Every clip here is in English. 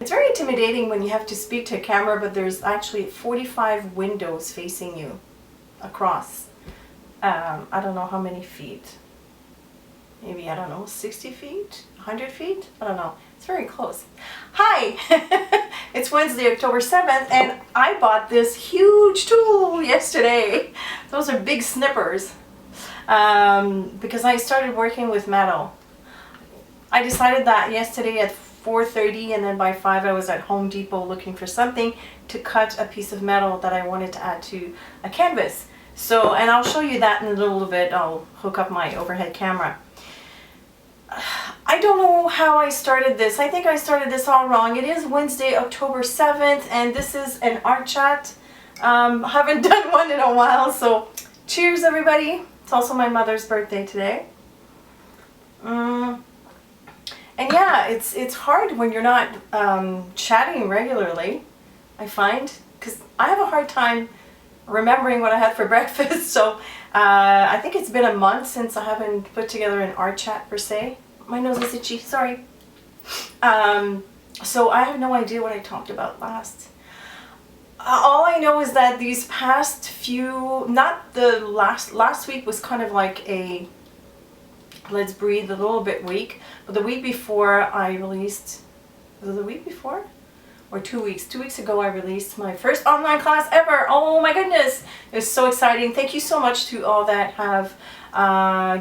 It's very intimidating when you have to speak to a camera, but there's actually 45 windows facing you across. I don't know how many feet. Maybe, I don't know, 60 feet? 100 feet? I don't know. It's very close. Hi! It's Wednesday, October 7th, and I bought this huge tool yesterday. Those are big snippers. Because I started working with metal. I decided that yesterday at 4:30, and then by 5 I was at Home Depot looking for something to cut a piece of metal that I wanted to add to a canvas. So, and I'll show you that in a little bit. I'll hook up my overhead camera. I don't know how I started this. I think I started this all wrong. It is Wednesday, October 7th, and this is an art chat. Haven't done one in a while, so cheers everybody. It's also my mother's birthday today. And yeah, it's hard when you're not chatting regularly, I find, because I have a hard time remembering what I had for breakfast. So I think it's been a month since I haven't put together an art chat per se. My nose is itchy, sorry. So I have no idea what I talked about last. All I know is that these past few, not the last week was kind of like a let's breathe a little bit week, but the week before I released, was it the week before? Or 2 weeks? 2 weeks ago I released my first online class ever. Oh my goodness, it was so exciting. Thank you so much to all that have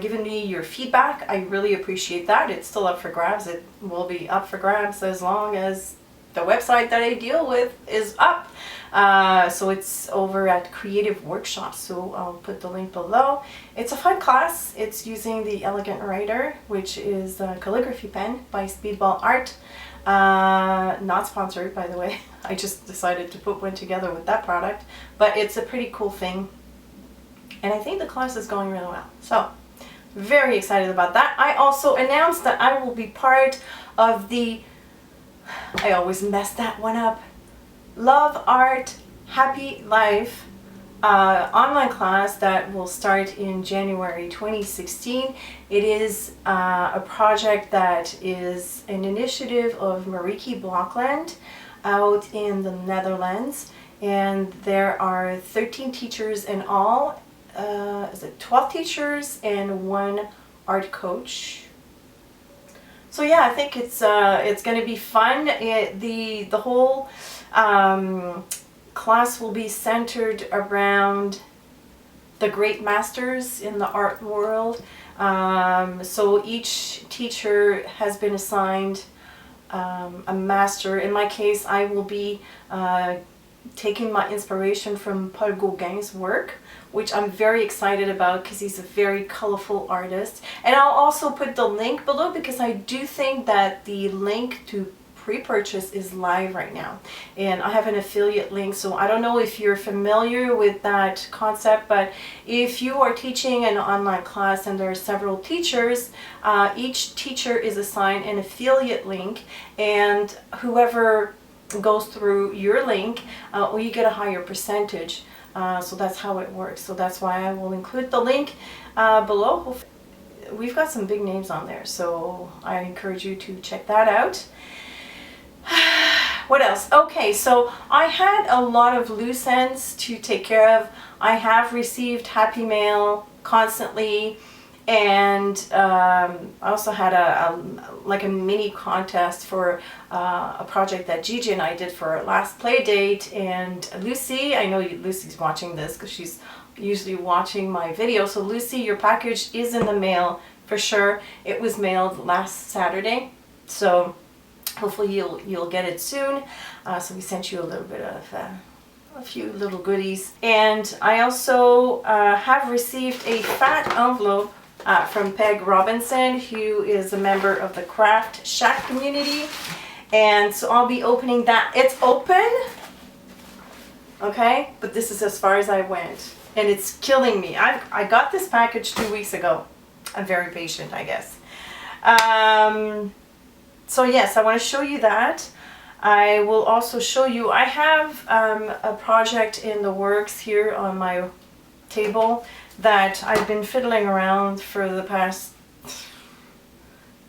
given me your feedback. I really appreciate that. It's still up for grabs. It will be up for grabs as long as the website that I deal with is up. So it's over at Creative Workshops, so I'll put the link below. It's a fun class. It's using the Elegant Writer, which is a calligraphy pen by Speedball Art. Not sponsored, by the way. I just decided to put one together with that product, but it's a pretty cool thing, and I think the class is going really well. So very excited about that. I also announced that I will be part of the, I always mess that one up, Love Art Happy Life online class that will start in January 2016. It is a project that is an initiative of Marieke Blokland out in the Netherlands, and there are 13 teachers in all. Is it 12 teachers and 1 art coach? So yeah, I think it's going to be fun. The whole class will be centered around the great masters in the art world. So each teacher has been assigned a master. In my case, I will be taking my inspiration from Paul Gauguin's work, which I'm very excited about because he's a very colorful artist. And I'll also put the link below because I do think that the link to pre-purchase is live right now, and I have an affiliate link. So I don't know if you're familiar with that concept, but if you are teaching an online class and there are several teachers, each teacher is assigned an affiliate link, and whoever goes through your link, well, you get a higher percentage. So that's how it works. So that's why I will include the link below. We've got some big names on there, so I encourage you to check that out. What else? Okay, so I had a lot of loose ends to take care of. I have received happy mail constantly, and I also had like a mini contest for a project that Gigi and I did for our last play date. And Lucy, I know Lucy's watching this because she's usually watching my video. So Lucy, your package is in the mail for sure. It was mailed last Saturday, so hopefully you'll get it soon. So we sent you a little bit of a few little goodies. And I also have received a fat envelope from Peg Robinson, who is a member of the Craft Shack community. And so I'll be opening that. It's open, okay, but this is as far as I went, and it's killing me. I got this package 2 weeks ago. I'm very patient, I guess. So yes, I want to show you that. I will also show you, I have a project in the works here on my table that I've been fiddling around for the past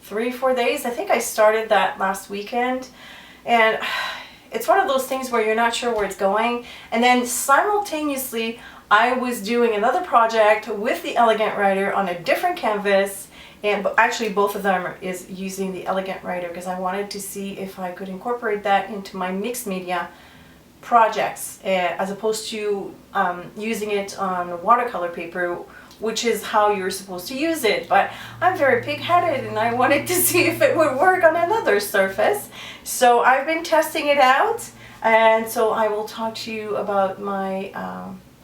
3-4 days. I think I started that last weekend, and it's one of those things where you're not sure where it's going. And then simultaneously, I was doing another project with the Elegant Writer on a different canvas, and actually both of them is using the Elegant Writer because I wanted to see if I could incorporate that into my mixed media projects as opposed to using it on watercolor paper, which is how you're supposed to use it. But I'm very pig-headed and I wanted to see if it would work on another surface. So I've been testing it out, and so I will talk to you about my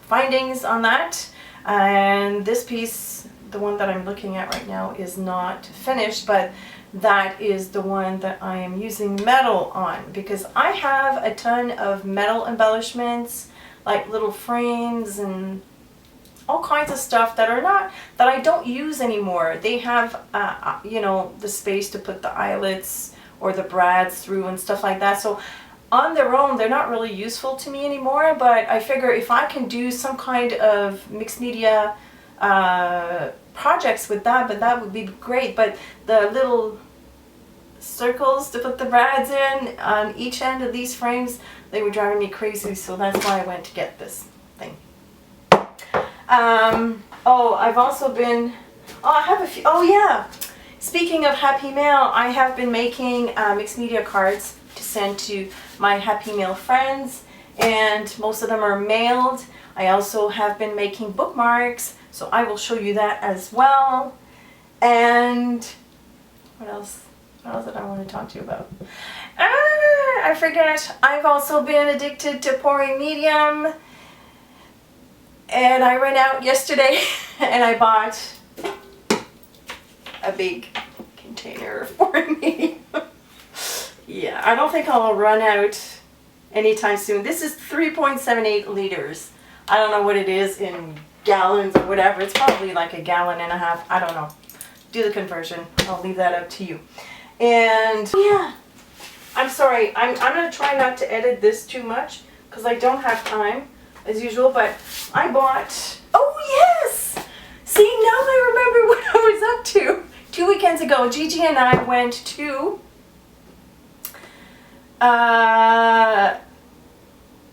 findings on that. And this piece, the one that I'm looking at right now, is not finished, but that is the one that I am using metal on because I have a ton of metal embellishments, like little frames and all kinds of stuff that I don't use anymore. They have you know, the space to put the eyelets or the brads through and stuff like that. So on their own, they're not really useful to me anymore, but I figure if I can do some kind of mixed media projects with that, but that would be great. But the little circles to put the brads in on each end of these frames, they were driving me crazy, so that's why I went to get this thing. Oh, I've also been, I have a few, oh yeah, speaking of Happy Mail, I have been making mixed media cards to send to my Happy Mail friends, and most of them are mailed. I also have been making bookmarks, so I will show you that as well. And what else? What else did I want to talk to you about? I forget. I've also been addicted to pouring medium. And I went out yesterday and I bought a big container of pouring medium. Yeah, I don't think I'll run out anytime soon. This is 3.78 liters. I don't know what it is in gallons or whatever. It's probably like a gallon and a half. I don't know. Do the conversion. I'll leave that up to you. And yeah, I'm sorry. I'm going to try not to edit this too much because I don't have time as usual, but I bought, oh yes! See, now I remember what I was up to. 2 weekends ago, Gigi and I went to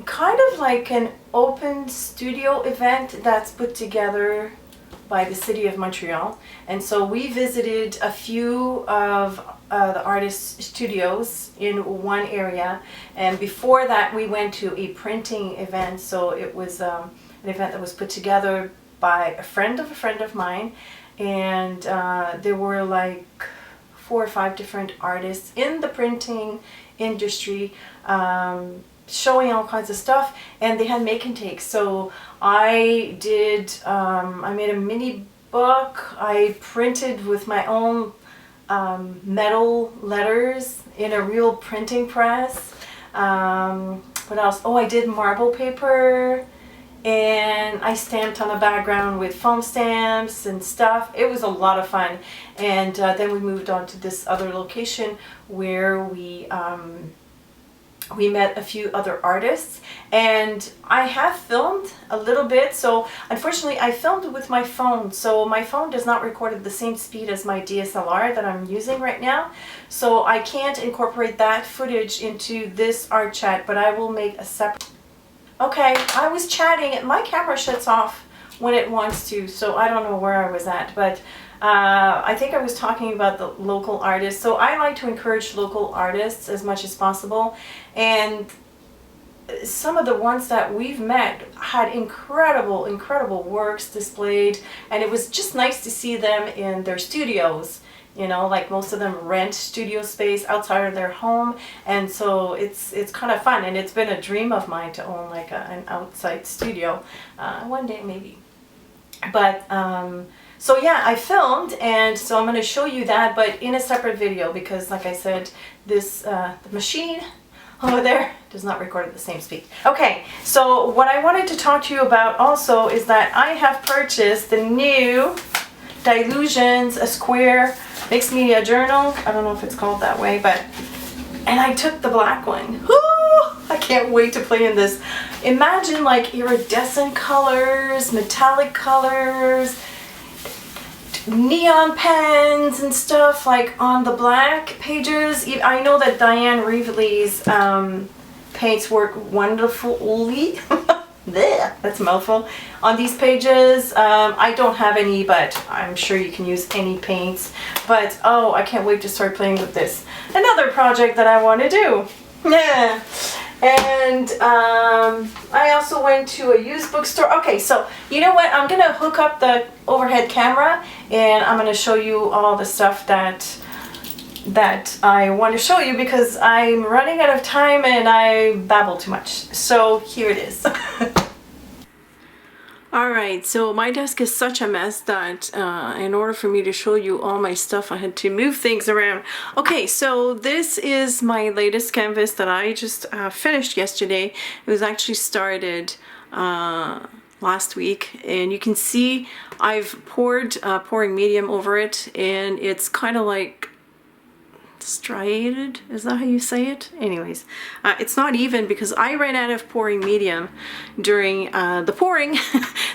kind of like an open studio event that's put together by the city of Montreal. And so we visited a few of the artists' studios in one area, and before that we went to a printing event. So it was an event that was put together by a friend of mine, and there were like 4 or 5 different artists in the printing industry showing all kinds of stuff, and they had make and take. So I did, I made a mini book. I printed with my own metal letters in a real printing press. What else? Oh, I did marble paper, and I stamped on the background with foam stamps and stuff. It was a lot of fun. And then we moved on to this other location where we met a few other artists, and I have filmed a little bit. So unfortunately I filmed with my phone, so my phone does not record at the same speed as my DSLR that I'm using right now, so I can't incorporate that footage into this art chat, but I will make a separate. Okay, I was chatting and my camera shuts off when it wants to, so I don't know where I was at, but I think I was talking about the local artists. So I like to encourage local artists as much as possible, and some of the ones that we've met had incredible works displayed, and it was just nice to see them in their studios. You know, like most of them rent studio space outside of their home, and so it's kind of fun, and it's been a dream of mine to own like an outside studio one day maybe. But so yeah, I filmed, and so I'm going to show you that, but in a separate video, because like I said, this the machine over there does not record at the same speed. Okay, so what I wanted to talk to you about also is that I have purchased the new Dilutions, a square mixed media journal. I don't know if it's called that way, but, and I took the black one. Woo! I can't wait to play in this. Imagine like iridescent colors, metallic colors. neon pens and stuff like on the black pages. I know that Diane Reevely's paints work wonderfully. Blech, that's a mouthful. On these pages, I don't have any, but I'm sure you can use any paints. But oh, I can't wait to start playing with this. Another project that I want to do. Yeah. And I also went to a used bookstore. Okay, so you know what? I'm gonna hook up the overhead camera and I'm gonna show you all the stuff that I want to show you because I'm running out of time and I babble too much. So here it is. Alright, so my desk is such a mess that in order for me to show you all my stuff, I had to move things around. Okay, so this is my latest canvas that I just finished yesterday. It was actually started last week, and you can see I've poured pouring medium over it, and it's kind of like striated, is that how you say it? Anyways, it's not even because I ran out of pouring medium during the pouring,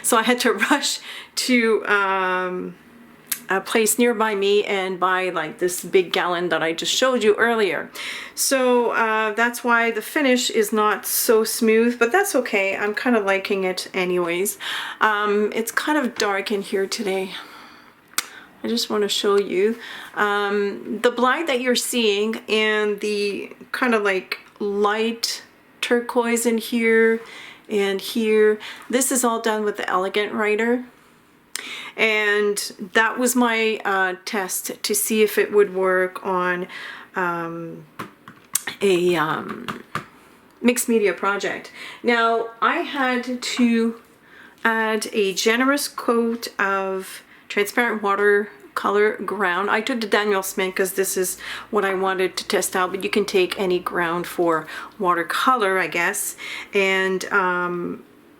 so I had to rush to a place nearby me and buy like this big gallon that I just showed you earlier. So that's why the finish is not so smooth, but that's okay. I'm kind of liking it anyways. It's kind of dark in here today. I just want to show you the black that you're seeing and the kind of like light turquoise in here and here. This is all done with the Elegant Writer. And that was my test to see if it would work on a mixed media project. Now, I had to add a generous coat of transparent watercolor ground. I took the Daniel Smith because this is what I wanted to test out, but you can take any ground for watercolor, I guess. And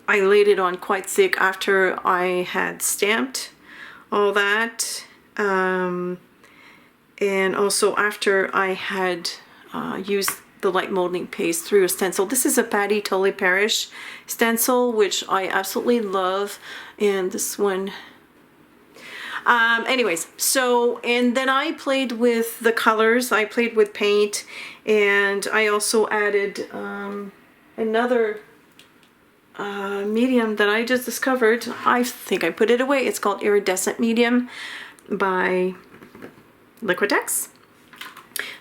I laid it on quite thick after I had stamped all that. And also after I had used the light molding paste through a stencil. This is a Patty Tully Parrish stencil, which I absolutely love. And this one, anyways, so, and then I played with the colors. I played with paint, and I also added another medium that I just discovered. I think I put it away. It's called Iridescent Medium by Liquitex.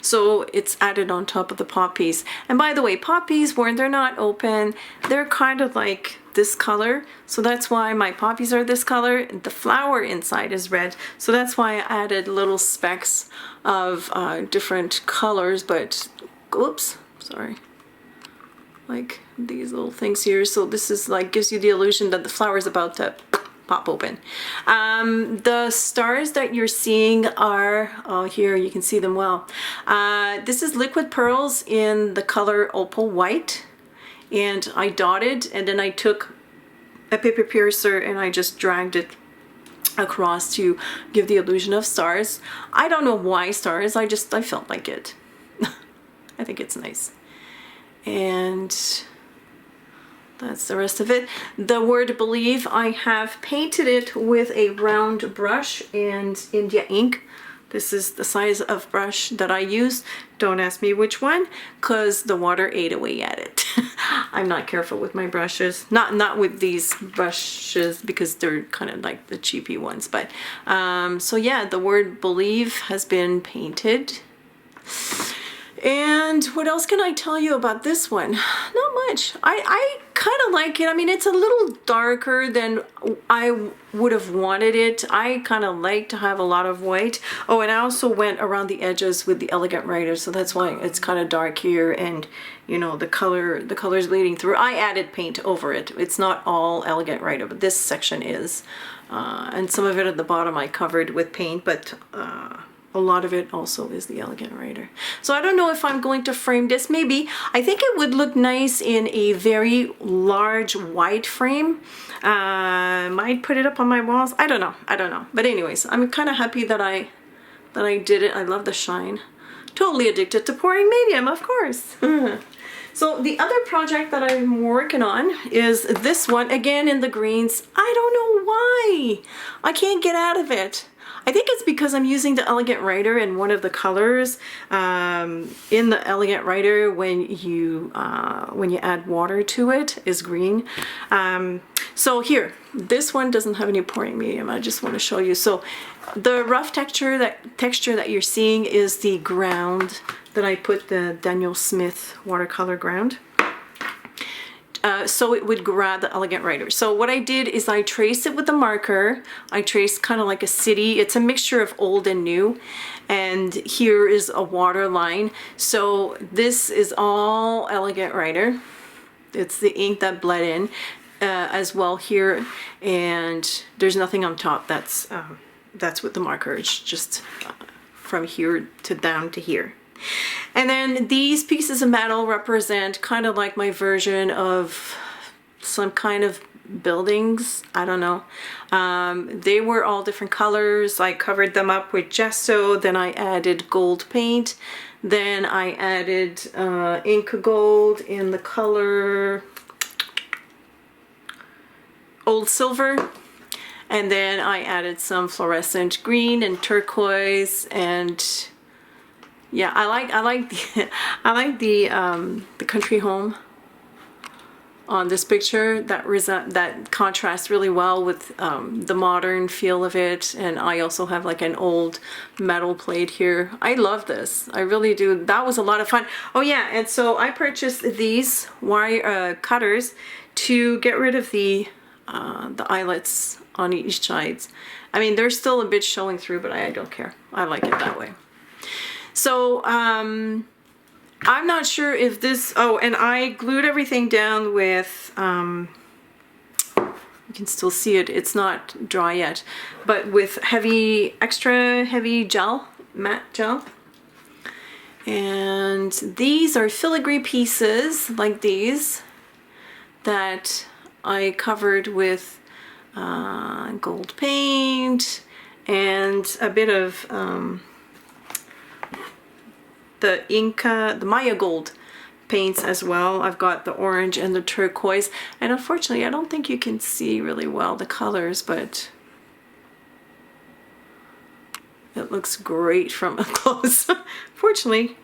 So it's added on top of the poppies. And by the way, poppies, when they're not open, they're kind of like this color. So that's why my poppies are this color. The flower inside is red. So that's why I added little specks of different colors. But, oops, sorry. Like these little things here. So this is like, gives you the illusion that the flower is about to pop open. The stars that you're seeing are, oh, here you can see them well. This is liquid pearls in the color opal white, and I dotted, and then I took a paper piercer and I just dragged it across to give the illusion of stars. I don't know why stars, I felt like it. I think it's nice. And that's the rest of it. The word believe, I have painted it with a round brush and India ink. This is the size of brush that I use. Don't ask me which one, because the water ate away at it. I'm not careful with my brushes. Not with these brushes, because they're kind of like the cheapy ones. But so yeah, the word believe has been painted. And what else can I tell you about this one? Not much. I kind of like it. I mean, it's a little darker than I would have wanted it. I kind of like to have a lot of white. Oh, and I also went around the edges with the Elegant Writer, so that's why it's kind of dark here, and you know, the color's bleeding through. I added paint over it. It's not all Elegant Writer, but this section is. And some of it at the bottom I covered with paint, but a lot of it also is the Elegant Writer. So I don't know if I'm going to frame this. Maybe. I think it would look nice in a very large white frame. Might put it up on my walls. I don't know. But anyways, I'm kind of happy that I did it. I love the shine. Totally addicted to pouring medium, of course. So the other project that I'm working on is this one, again in the greens. I don't know why. I can't get out of it. I think it's because I'm using the Elegant Writer, and one of the colors in the Elegant Writer when you add water to it is green. So here, this one doesn't have any pouring medium. I just want to show you. So the rough texture that you're seeing is the ground that I put the Daniel Smith watercolor ground. So it would grab the Elegant Writer. So what I did is I traced it with the marker. I traced kind of like a city. It's a mixture of old and new. And here is a water line. So this is all Elegant Writer. It's the ink that bled in as well here. And there's nothing on top. That's with the marker. It's just from here to down to here. And then these pieces of metal represent kind of like my version of some kind of buildings. I don't know. They were all different colors. I covered them up with gesso. Then I added gold paint. Then I added Inca gold in the color Old Silver. And then I added some fluorescent green and turquoise, and yeah, I like the country home on this picture. That contrasts really well with the modern feel of it. And I also have like an old metal plate here. I love this. I really do. That was a lot of fun. Oh yeah, and so I purchased these wire cutters to get rid of the eyelets on each side. I mean, they're still a bit showing through, but I don't care. I like it that way. So I'm not sure if this, oh, and I glued everything down with, you can still see it, it's not dry yet, but with extra heavy gel, matte gel. And these are filigree pieces like these that I covered with gold paint and a bit of the Maya gold paints as well. I've got the orange and the turquoise, and unfortunately I don't think you can see really well the colors, but it looks great from up close. Fortunately,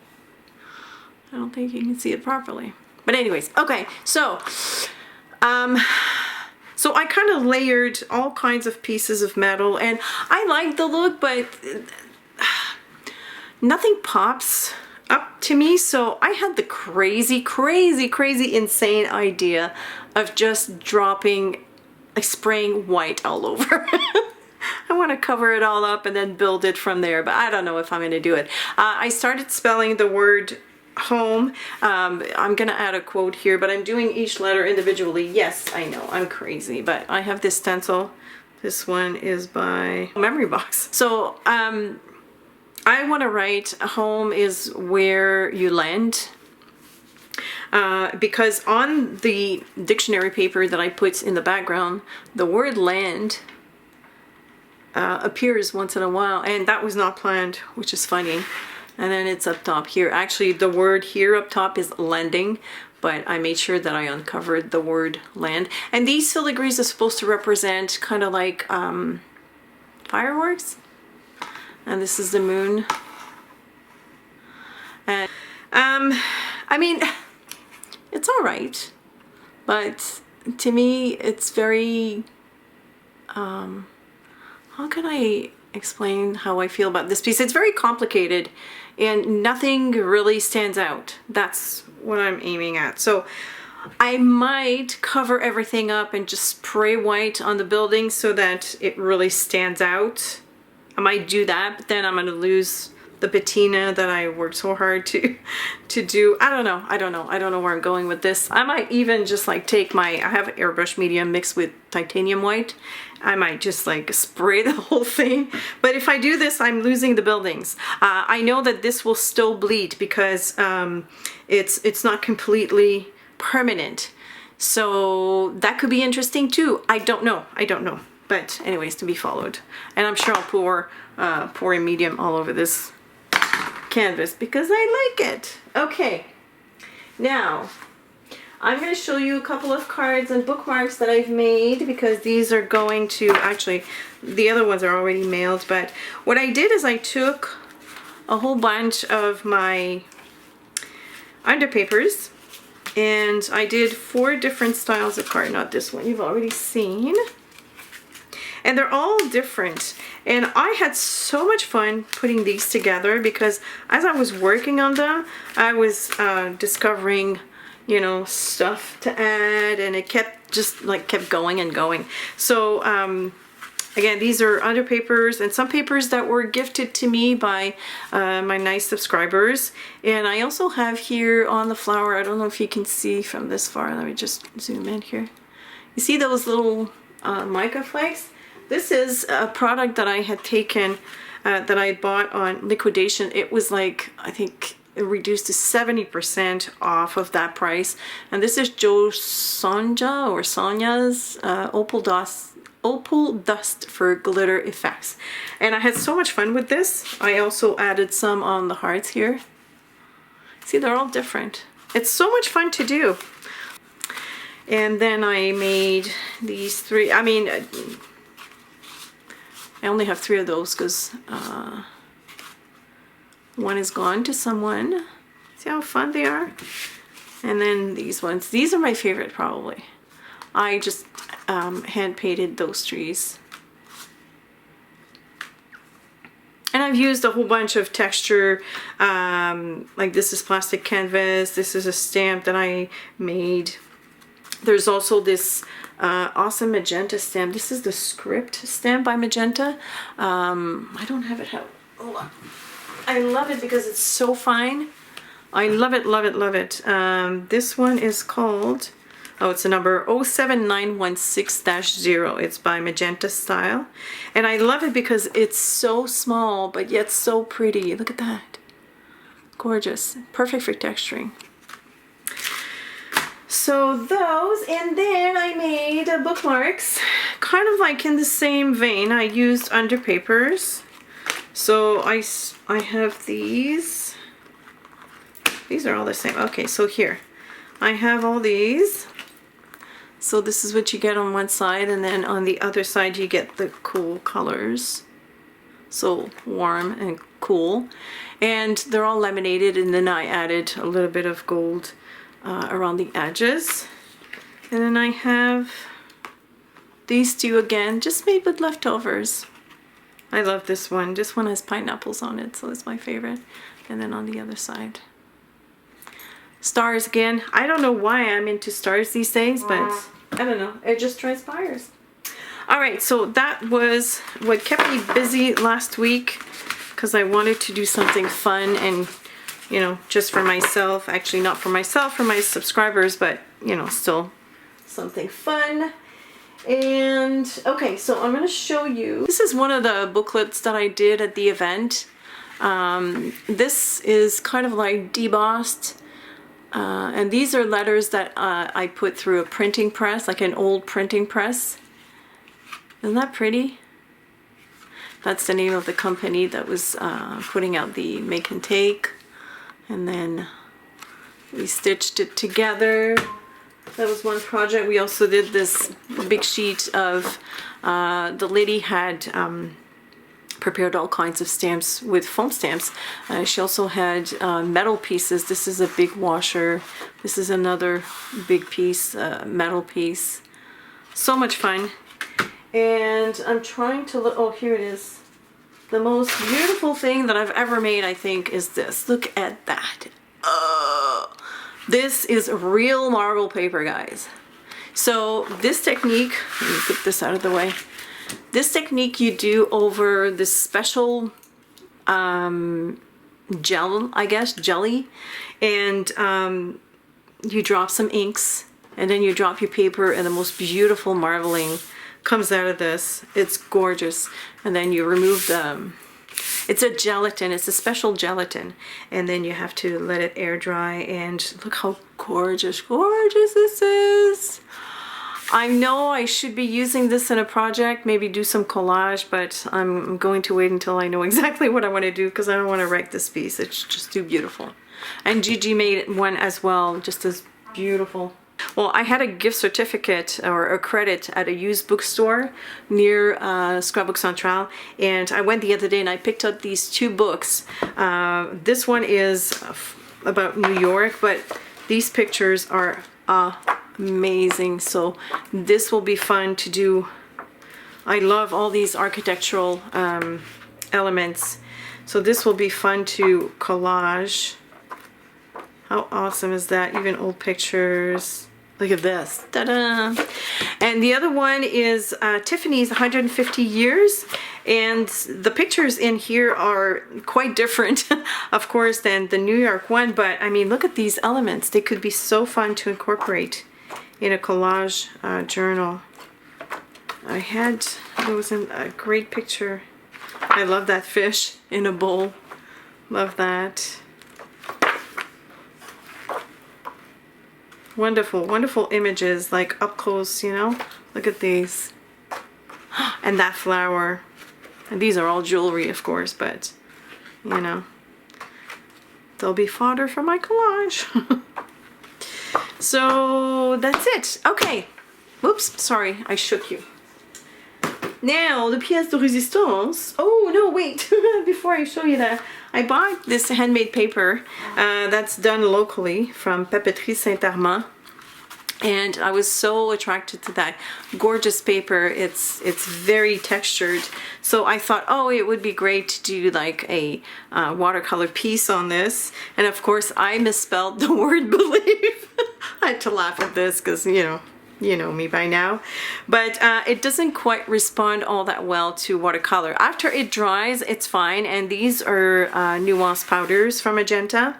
I don't think you can see it properly. But anyways, okay, so so I kind of layered all kinds of pieces of metal, and I like the look, but nothing pops up to me. So I had the crazy insane idea of just dropping, like spraying white all over. I want to cover it all up and then build it from there, but I don't know if I'm going to do it. I started spelling the word home. I'm gonna add a quote here, but I'm doing each letter individually. Yes, I know, I'm crazy, but I have this stencil. This one is by Memory Box. So I want to write home is where you land, because on the dictionary paper that I put in the background, the word land appears once in a while, and that was not planned, which is funny. And then it's up top here. Actually, the word here up top is landing, but I made sure that I uncovered the word land. And these filigrees are supposed to represent kind of like fireworks. And this is the moon. And I mean, it's all right, but to me, it's very, how can I explain how I feel about this piece? It's very complicated and nothing really stands out. That's what I'm aiming at. So I might cover everything up and just spray white on the building so that it really stands out. I might do that, but then I'm going to lose the patina that I worked so hard to do. I don't know where I'm going with this. I might even just like take I have airbrush medium mixed with titanium white. I might just like spray the whole thing. But if I do this, I'm losing the buildings. I know that this will still bleed because it's not completely permanent. So that could be interesting too. I don't know. But anyways, to be followed. And I'm sure I'll pour a medium all over this canvas because I like it. Okay, now I'm going to show you a couple of cards and bookmarks that I've made, because these are going to, actually, the other ones are already mailed, but what I did is I took a whole bunch of my underpapers, and I did 4 different styles of card. Not this one, you've already seen. And they're all different. And I had so much fun putting these together, because as I was working on them, I was discovering, you know, stuff to add, and it kept just like kept going and going. So again, these are underpapers and some papers that were gifted to me by my nice subscribers. And I also have here on the flower, I don't know if you can see from this far, let me just zoom in here. You see those little mica flakes? This is a product that I had taken, that I had bought on liquidation. It was like, I think, reduced to 70% off of that price. And this is Joe Sonja or Sonya's Opal Dust for glitter effects. And I had so much fun with this. I also added some on the hearts here. See, they're all different. It's so much fun to do. And then I made these 3. I mean, I only have 3 of those because one is gone to someone. See how fun they are? And then these ones. These are my favorite probably. I just hand painted those trees. And I've used a whole bunch of texture. Like this is plastic canvas. This is a stamp that I made. There's also this awesome magenta stamp. This is the script stamp by Magenta. I don't have it out. Hold on. I love it because it's so fine. I love it, love it, love it. This one is called, oh, it's a number 07916-0. It's by Magenta Style. And I love it because it's so small, but yet so pretty. Look at that. Gorgeous. Perfect for texturing. So those, and then I made bookmarks, kind of like in the same vein. I used underpapers. So I have these. These are all the same. Okay, so here I have all these. So this is what you get on one side, and then on the other side you get the cool colors. So warm and cool. And they're all laminated, and then I added a little bit of gold around the edges. And then I have these 2 again, just made with leftovers. I love this one. This one has pineapples on it, so it's my favorite. And then on the other side, stars again. I don't know why I'm into stars these days, but I don't know. It just transpires. All right, so that was what kept me busy last week, because I wanted to do something fun and, you know, just for myself. Actually, not for myself, for my subscribers, but, you know, still something fun. And okay, so I'm going to show you. This is one of the booklets that I did at the event. This is kind of like debossed. And these are letters that I put through a printing press, like an old printing press. Isn't that pretty? That's the name of the company that was putting out the make and take. And then we stitched it together. That was one project. We also did this big sheet of, the lady had prepared all kinds of stamps with foam stamps. She also had metal pieces. This is a big washer. This is another big piece, metal piece. So much fun. And I'm trying to look, oh, here it is. The most beautiful thing that I've ever made, I think, is this. Look at that. This is real marble paper, guys. So this technique, let me put this out of the way. This technique you do over this special gel, I guess, jelly. And you drop some inks, and then you drop your paper, and the most beautiful marbling comes out of this. It's gorgeous. And then you remove the, it's a gelatin, it's a special gelatin, and then you have to let it air dry. And look how gorgeous this is. I know I should be using this in a project, maybe do some collage, but I'm going to wait until I know exactly what I want to do, because I don't want to wreck this piece. It's just too beautiful. And Gigi made one as well, just as beautiful. Well, I had a gift certificate or a credit at a used bookstore near Scrapbook Centrale, and I went the other day and I picked up these 2 books. This one is about New York, but these pictures are amazing, so this will be fun to do. I love all these architectural elements, so this will be fun to collage. How awesome is that? Even old pictures. Look at this. Ta-da! And the other one is Tiffany's 150 years. And the pictures in here are quite different, of course, than the New York one. But, I mean, look at these elements. They could be so fun to incorporate in a collage journal. There was a great picture. I love that fish in a bowl. Love that. Wonderful, wonderful images, like up close, you know? Look at these. And that flower. And these are all jewelry, of course, but, you know, they'll be fodder for my collage. So, that's it. Okay. Whoops, sorry, I shook you. Now, the pièce de résistance. Oh, no, wait. Before I show you that, I bought this handmade paper that's done locally from Papeterie Saint-Armand. And I was so attracted to that gorgeous paper. It's very textured. So I thought, oh, it would be great to do like a watercolor piece on this. And of course, I misspelled the word believe. I had to laugh at this because, you know me by now. But it doesn't quite respond all that well to watercolor. After it dries, it's fine. And these are nuance powders from Magenta.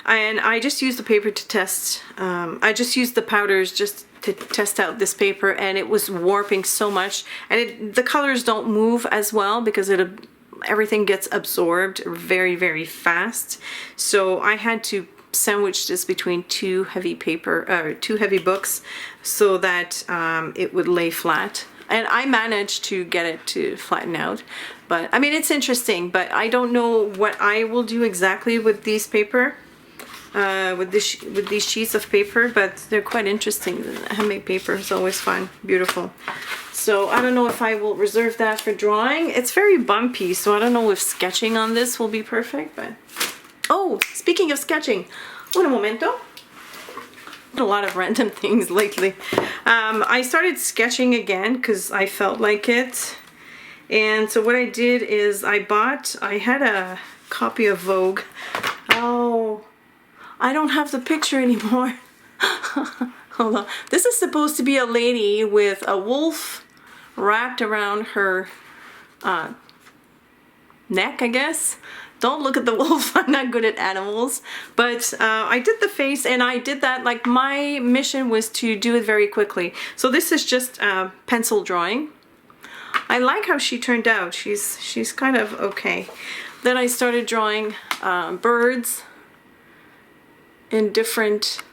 And I just used the paper to test, I just used the powders just to test out this paper, and it was warping so much. And the colors don't move as well because everything gets absorbed very, very fast. So I had to sandwich this between 2 heavy books so that it would lay flat. And I managed to get it to flatten out. But I mean, it's interesting, but I don't know what I will do exactly with these paper. With these sheets of paper, but they're quite interesting. Handmade paper is always fun, beautiful. So I don't know if I will reserve that for drawing. It's very bumpy, so I don't know if sketching on this will be perfect. But oh, speaking of sketching, un momento. A lot of random things lately. I started sketching again because I felt like it. And so what I did is I had a copy of Vogue. Oh, I don't have the picture anymore. Hold on. This is supposed to be a lady with a wolf wrapped around her neck, I guess. Don't look at the wolf. I'm not good at animals. But I did the face, and I did that, like, my mission was to do it very quickly. So this is just pencil drawing. I like how she turned out. She's kind of okay. Then I started drawing birds in different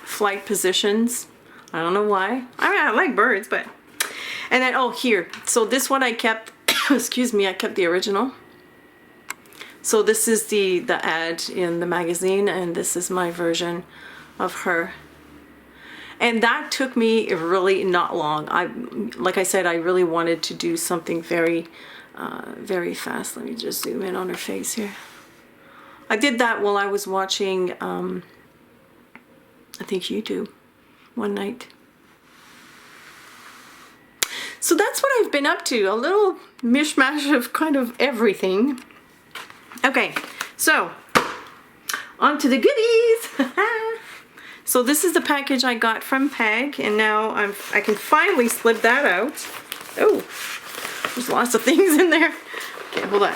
flight positions. I don't know why. I mean, I like birds, but... And then, oh, here. So this one I kept, excuse me, I kept the original. So this is the ad in the magazine, and this is my version of her. And that took me really not long. Like I said, I really wanted to do something very, very fast. Let me just zoom in on her face here. I did that while I was watching, I think YouTube, one night. So that's what I've been up to, a little mishmash of kind of everything. Okay, so on to the goodies. So this is the package I got from Peg, and now I can finally slip that out. Oh, there's lots of things in there. Okay, hold on.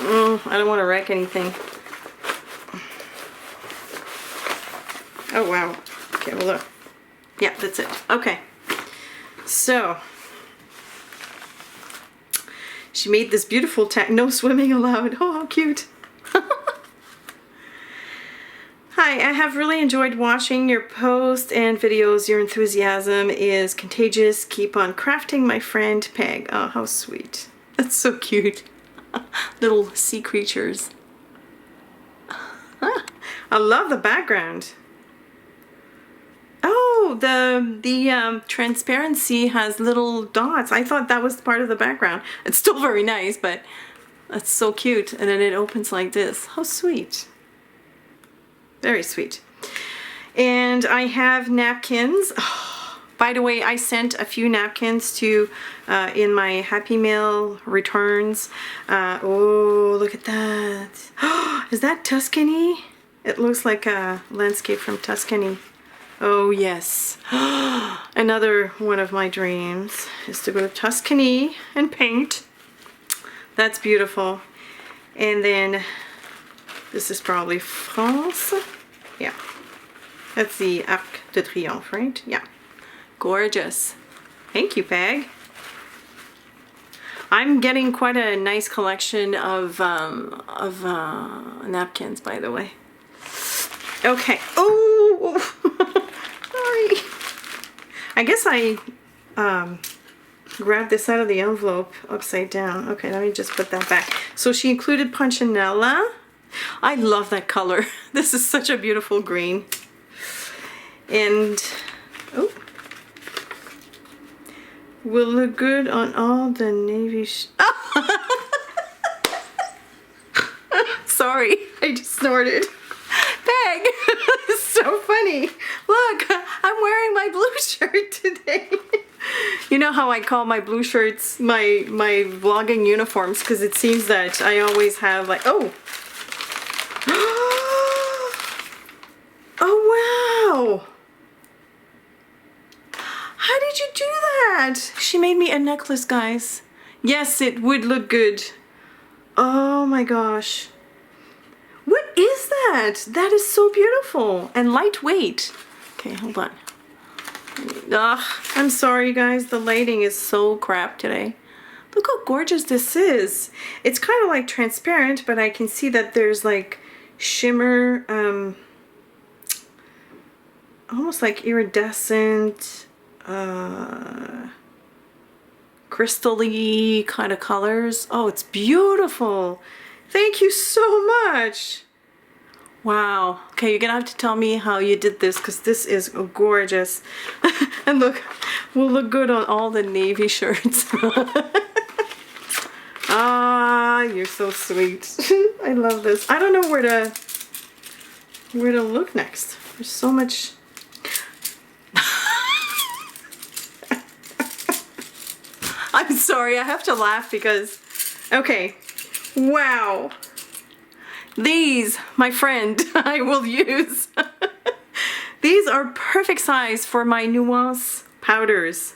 I don't want to wreck anything. Oh wow. Okay, well look. Yeah, that's it. Okay. So she made this beautiful tag. No swimming allowed. Oh, how cute. Hi, I have really enjoyed watching your posts and videos. Your enthusiasm is contagious. Keep on crafting, my friend Peg. Oh, how sweet. That's so cute. Little sea creatures. I love the background. oh, the transparency has little dots. I thought that was part of the background. It's still very nice, but that's so cute. And then it opens like this. How sweet. Very sweet. And I have napkins. Oh, by the way, I sent a few napkins to in my Happy Mail returns. Oh, look at that. Is that Tuscany? It looks like a landscape from Tuscany. Oh yes. Another one of my dreams is to go to Tuscany and paint. That's beautiful. And then this is probably France. Yeah. That's the Arc de Triomphe, right? Yeah. Gorgeous. Thank you, Peg. I'm getting quite a nice collection of napkins, by the way. Okay. Oh, sorry. I guess I grabbed this out of the envelope upside down. Okay, let me just put that back. So she included Punchinella. I love that color. This is such a beautiful green. And oh, will look good on all the navy. Sorry, I just snorted. Peg, it's so funny. Look, I'm wearing my blue shirt today. You know how I call my blue shirts my vlogging uniforms, because it seems that I always have like, oh. Oh wow. How did you do that? She made me a necklace, guys. Yes, it would look good. Oh my gosh. What is that? That is so beautiful and lightweight. Okay, hold on. Ugh, I'm sorry guys, the lighting is so crap today. Look how gorgeous this is. It's kind of like transparent, but I can see that there's like shimmer, almost like iridescent, crystal-y kind of colors. Oh, it's beautiful. Thank you so much. Wow. Okay, you're gonna have to tell me how you did this, because this is gorgeous. And look, will look good on all the navy shirts. Ah, you're so sweet. I love this. I don't know where to look next. There's so much. I'm sorry, I have to laugh because, okay, wow. These, my friend, I will use. These are perfect size for my nuance powders.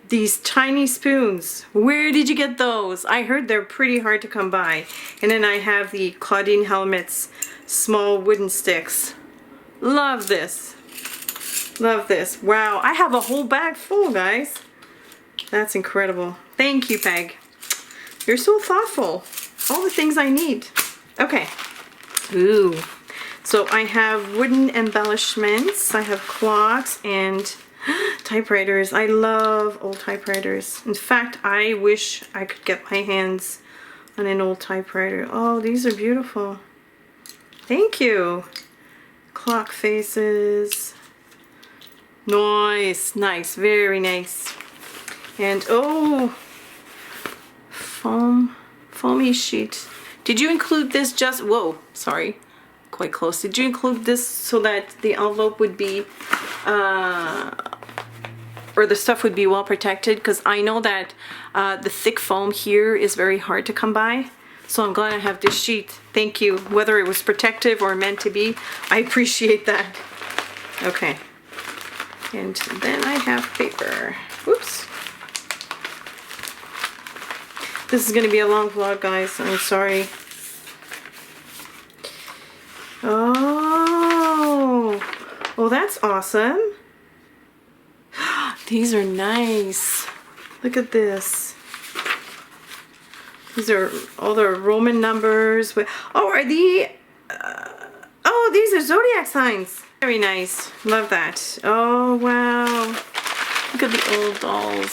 These tiny spoons. Where did you get those? I heard they're pretty hard to come by. And then I have the Claudine Helmet's small wooden sticks. Love this. Love this. Wow, I have a whole bag full, guys. That's incredible. Thank you, Peg. You're so thoughtful. All the things I need. Okay. Ooh. So I have wooden embellishments. I have clocks and typewriters. I love old typewriters. In fact, I wish I could get my hands on an old typewriter. Oh, these are beautiful. Thank you. Clock faces. Nice, nice, very nice. And oh, foamy sheet. Did you include this just, whoa, sorry, quite close. Did you include this so that the envelope would be, or the stuff would be well protected? Because I know that the thick foam here is very hard to come by. So I'm glad I have this sheet. Thank you. Whether it was protective or meant to be, I appreciate that. Okay. And then I have paper. Whoops. This is going to be a long vlog, guys. I'm sorry. Oh. Well, that's awesome. These are nice. Look at this. These are all the Roman numbers. Oh, are the... oh, these are zodiac signs. Very nice. Love that. Oh, wow. Look at the old dolls.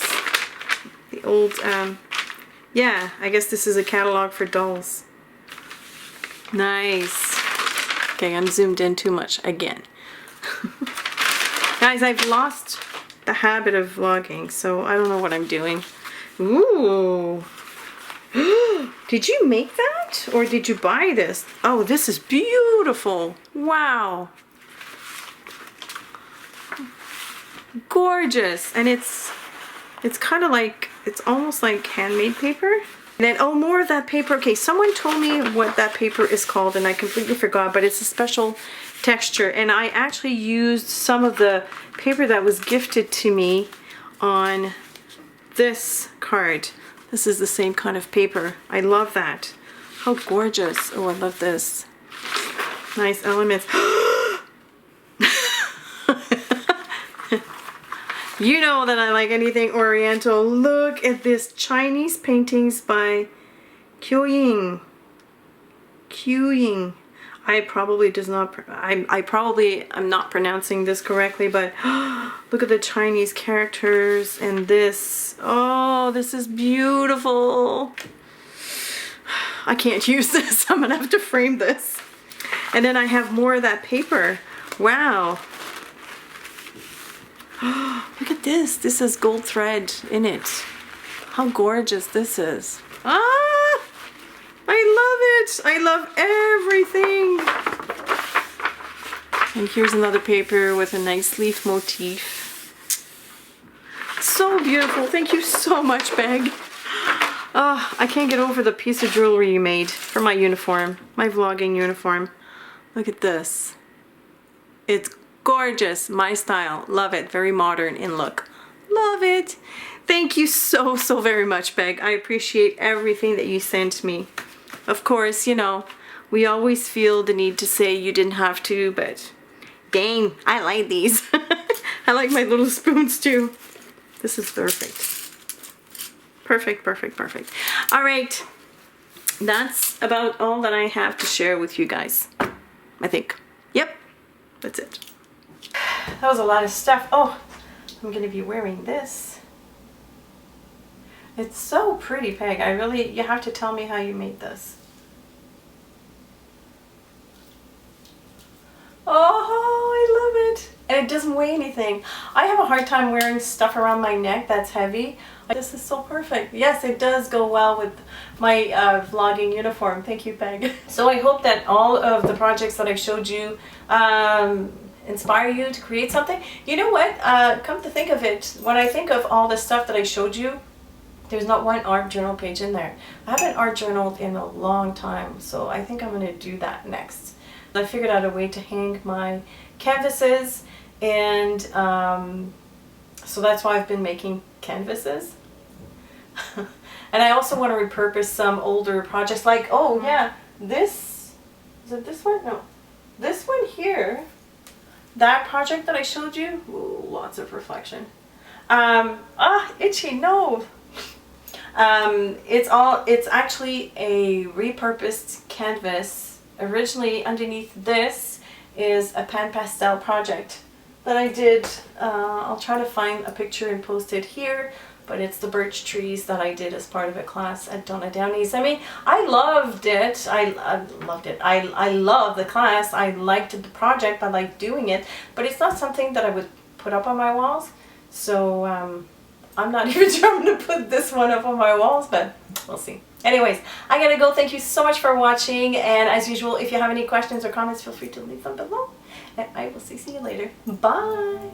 The old... yeah, I guess this is a catalog for dolls. Nice. Okay, I'm zoomed in too much again. Guys, I've lost the habit of vlogging, so I don't know what I'm doing. Ooh. Did you make that? Or did you buy this? Oh, this is beautiful. Wow. Gorgeous. And it's kind of like, it's almost like handmade paper. And then, oh, more of that paper. Okay, someone told me what that paper is called and I completely forgot, but it's a special texture. And I actually used some of the paper that was gifted to me on this card. This is the same kind of paper. I love that. How gorgeous. Oh, I love this. Nice elements. You know that I like anything Oriental. Look at this. Chinese paintings by Keenan. I probably I'm not pronouncing this correctly, but look at the Chinese characters and this. Oh, this is beautiful. I can't use this. I'm gonna have to frame this. And then I have more of that paper. Wow. Look at this. This has gold thread in it. How gorgeous this is. Ah! I love it. I love everything. And here's another paper with a nice leaf motif. So beautiful. Thank you so much, Meg. Oh, I can't get over the piece of jewelry you made for my uniform, my vlogging uniform. Look at this. It's gorgeous. My style. Love it. Very modern in look. Love it. Thank you so very much, Meg. I appreciate everything that you sent me. Of course, you know, we always feel the need to say you didn't have to, but dang, I like these. I like my little spoons too. This is perfect. Perfect. All right. That's about all that I have to share with you guys. I think. Yep. That's it. That was a lot of stuff. Oh, I'm going to be wearing this. It's so pretty, Peg. You have to tell me how you made this. Oh, I love it. And it doesn't weigh anything. I have a hard time wearing stuff around my neck that's heavy. This is so perfect. Yes, it does go well with my vlogging uniform. Thank you, Peg. So I hope that all of the projects that I showed you inspire you to create something. You know what? Come to think of it, when I think of all the stuff that I showed you, there's not one art journal page in there. I haven't art journaled in a long time, so I think I'm going to do that next. I figured out a way to hang my canvases, and so that's why I've been making canvases. And I also want to repurpose some older projects, like, oh yeah, this, is it this one? No. This one here, that project that I showed you, ooh, lots of reflection. Itchy, no. It's actually a repurposed canvas. Originally underneath this is a pan pastel project that I did. I'll try to find a picture and post it here, but it's the birch trees that I did as part of a class at Donna Downey's. I mean, I loved it. I loved it. I love the class. I liked the project. I liked doing it, but it's not something that I would put up on my walls. So I'm not even sure I'm going to put this one up on my walls, but we'll see. Anyways, I gotta go. Thank you so much for watching, and as usual, if you have any questions or comments, feel free to leave them below, and I will see you later. Bye!